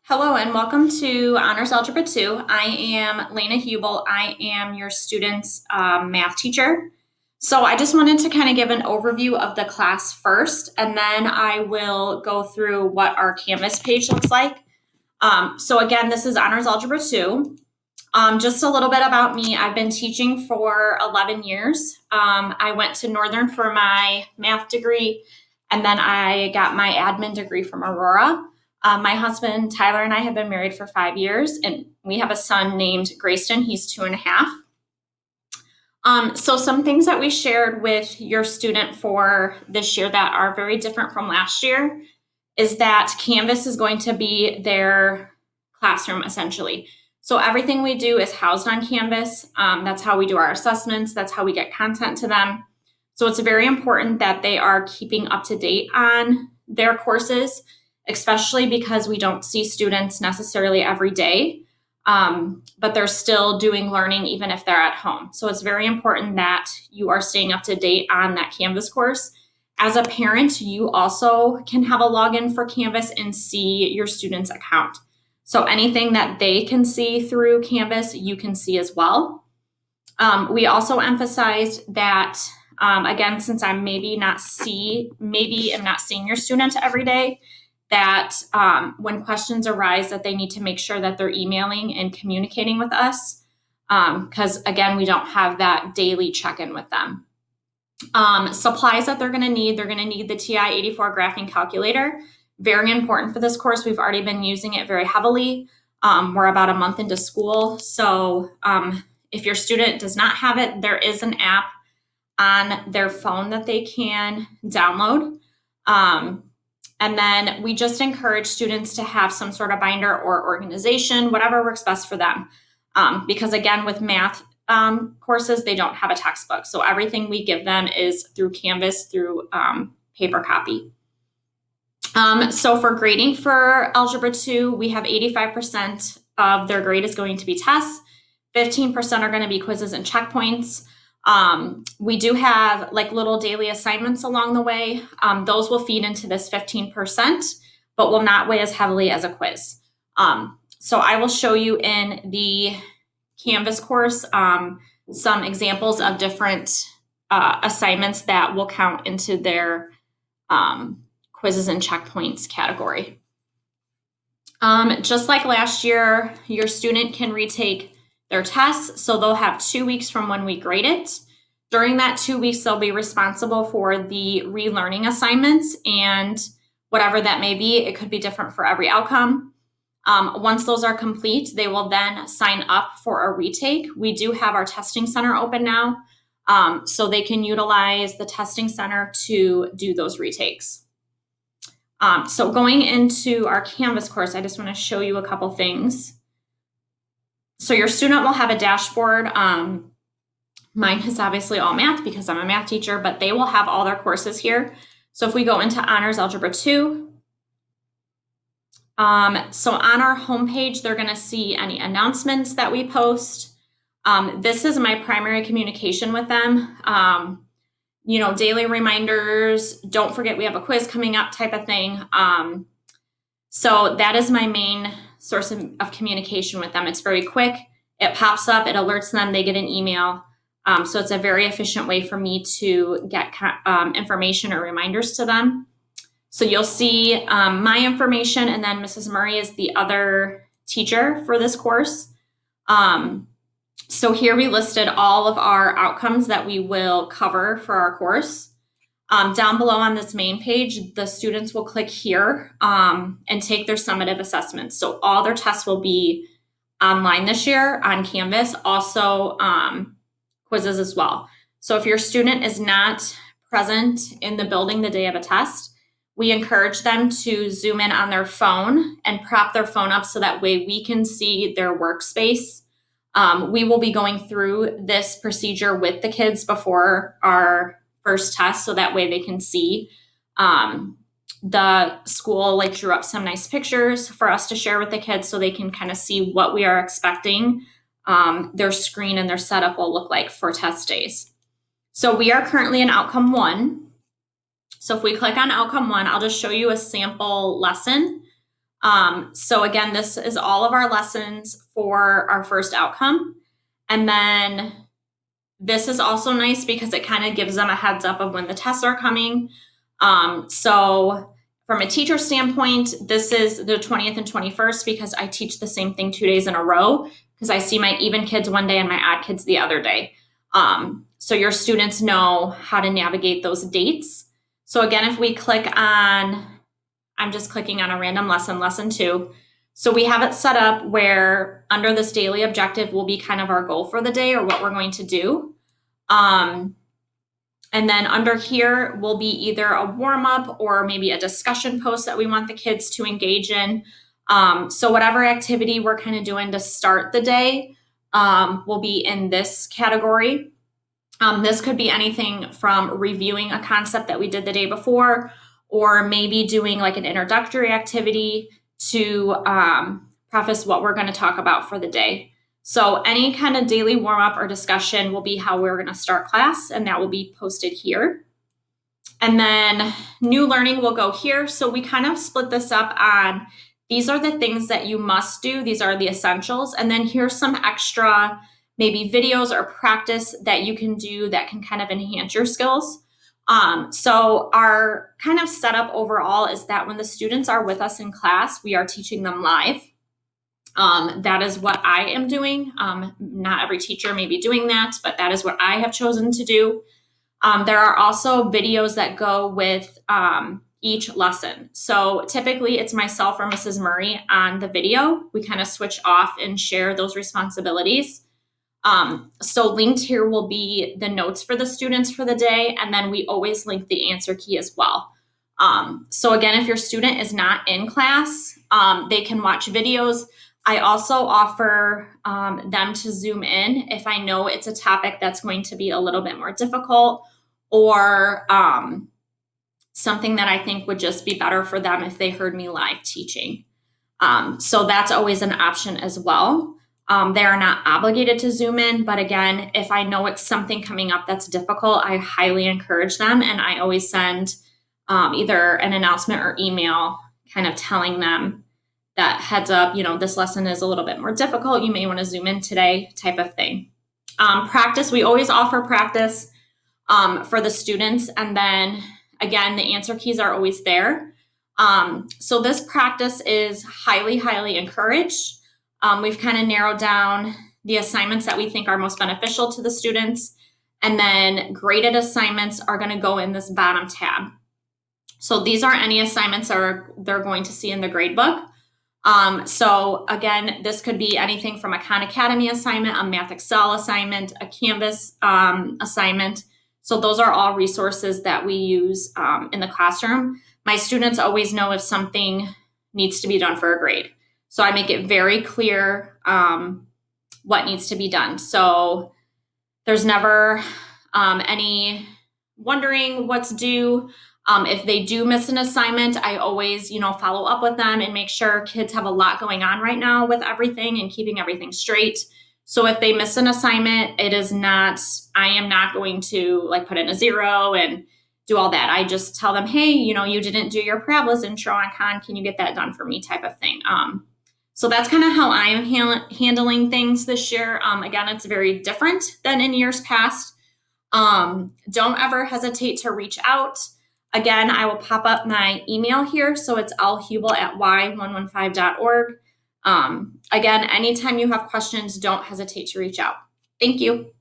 Hello and welcome to Honors Algebra 2. I am Lena Hubel. I am your student's math teacher. So I just wanted to kind of give an overview of the class first, and then I will go through what our Canvas page looks like. So again, this is Honors Algebra 2. Just a little bit about me. I've been teaching for 11 years. I went to Northern for my math degree, and then I got my admin degree from Aurora. My husband, Tyler, and I have been married for 5 years, and we have a son named Grayston. He's 2.5. So some things that we shared with your student for this year that are very different from last year is that Canvas is going to be their classroom, essentially. So everything we do is housed on Canvas. That's how we do our assessments. That's how we get content to them. So it's very important that they are keeping up to date on their courses, especially because we don't see students necessarily every day, but they're still doing learning even if they're at home. So it's very important that you are staying up to date on that Canvas course. As a parent, you also can have a login for Canvas and see your student's account. So anything that they can see through Canvas, you can see as well. We also emphasized that, again, since I'm maybe am not seeing your student every day, that when questions arise, that they need to make sure that they're emailing and communicating with us, because again, we don't have that daily check-in with them. Supplies that they're going to need the TI-84 graphing calculator. Very important for this course. We've already been using it very heavily. We're about a month into school. So if your student does not have it, there is an app on their phone that they can download. And then we just encourage students to have some sort of binder or organization, whatever works best for them. Because again, with math courses, they don't have a textbook. So everything we give them is through Canvas, through paper copy. So for grading for Algebra 2, we have 85% of their grade is going to be tests. 15% are going to be quizzes and checkpoints. We do have like little daily assignments along the way. Those will feed into this 15%, but will not weigh as heavily as a quiz. So I will show you in the Canvas course some examples of different assignments that will count into their quizzes and checkpoints category. Just like last year, your student can retake their tests, so they'll have 2 weeks from when we grade it. During that 2 weeks, they'll be responsible for the relearning assignments and whatever that may be. It could be different for every outcome. Once those are complete, they will then sign up for a retake. We do have our testing center open now, so they can utilize the testing center to do those retakes. So going into our Canvas course, I just want to show you a couple things. So your student will have a dashboard. Mine is obviously all math because I'm a math teacher, but they will have all their courses here. So if we go into Honors Algebra 2, so on our homepage, they're going to see any announcements that we post. This is my primary communication with them. Daily reminders, don't forget we have a quiz coming up type of thing. So that is my main source of communication with them. It's very quick. It pops up, it alerts them, they get an email. So it's a very efficient way for me to get information or reminders to them. So you'll see my information, and then Mrs. Murray is the other teacher for this course. So here we listed all of our outcomes that we will cover for our course. Down below on this main page, the students will click here and take their summative assessments. So all their tests will be online this year on Canvas, also quizzes as well. So if your student is not present in the building the day of a test, we encourage them to zoom in on their phone and prop their phone up so that way we can see their workspace. We will be going through this procedure with the kids before our first test, so that way they can see. The school drew up some nice pictures for us to share with the kids so they can kind of see what we are expecting their screen and their setup will look like for test days. So we are currently in outcome 1. So if we click on outcome 1, I'll just show you a sample lesson. So again, this is all of our lessons for our first outcome. And then this is also nice because it kind of gives them a heads up of when the tests are coming. So from a teacher standpoint, this is the 20th and 21st because I teach the same thing 2 days in a row because I see my even kids one day and my odd kids the other day. So your students know how to navigate those dates. So again, if we click on, I'm just clicking on a random lesson, lesson 2. So we have it set up where under this daily objective will be kind of our goal for the day or what we're going to do. And then under here will be either a warm up or maybe a discussion post that we want the kids to engage in. So whatever activity we're kind of doing to start the day will be in this category. This could be anything from reviewing a concept that we did the day before, or maybe doing like an introductory activity to preface what we're going to talk about for the day. So any kind of daily warm up or discussion will be how we're going to start class, and that will be posted here. And then new learning will go here. So we kind of split this up on these are the things that you must do. These are the essentials. And then here's some extra maybe videos or practice that you can do that can kind of enhance your skills. So our kind of setup overall is that when the students are with us in class, we are teaching them live. That is what I am doing. Not every teacher may be doing that, but that is what I have chosen to do. There are also videos that go with each lesson. So typically it's myself or Mrs. Murray on the video. We kind of switch off and share those responsibilities. So linked here will be the notes for the students for the day, and then we always link the answer key as well. So again, if your student is not in class, they can watch videos. I also offer them to zoom in if I know it's a topic that's going to be a little bit more difficult or something that I think would just be better for them if they heard me live teaching. So that's always an option as well. They are not obligated to zoom in, but again, if I know it's something coming up that's difficult, I highly encourage them, and I always send either an announcement or email kind of telling them that heads up, this lesson is a little bit more difficult. You may want to zoom in today, type of thing. Practice, we always offer practice for the students. And then again, the answer keys are always there. So this practice is highly, highly encouraged. We've kind of narrowed down the assignments that we think are most beneficial to the students. And then graded assignments are going to go in this bottom tab. So these are any assignments they're going to see in the grade book. So again, this could be anything from a Khan Academy assignment, a Math Excel assignment, a Canvas assignment. So those are all resources that we use in the classroom. My students always know if something needs to be done for a grade. So I make it very clear what needs to be done. So there's never any wondering what's due. If they do miss an assignment, I always, follow up with them and make sure kids have a lot going on right now with everything and keeping everything straight. So if they miss an assignment, I am not going to put in a 0 and do all that. I just tell them, hey, you didn't do your parabolas intro on Khan. Can you get that done for me type of thing. So that's kind of how I am handling things this year. Again, it's very different than in years past. Don't ever hesitate to reach out. Again, I will pop up my email here. So it's lhubel@y115.org. Again, anytime you have questions, don't hesitate to reach out. Thank you.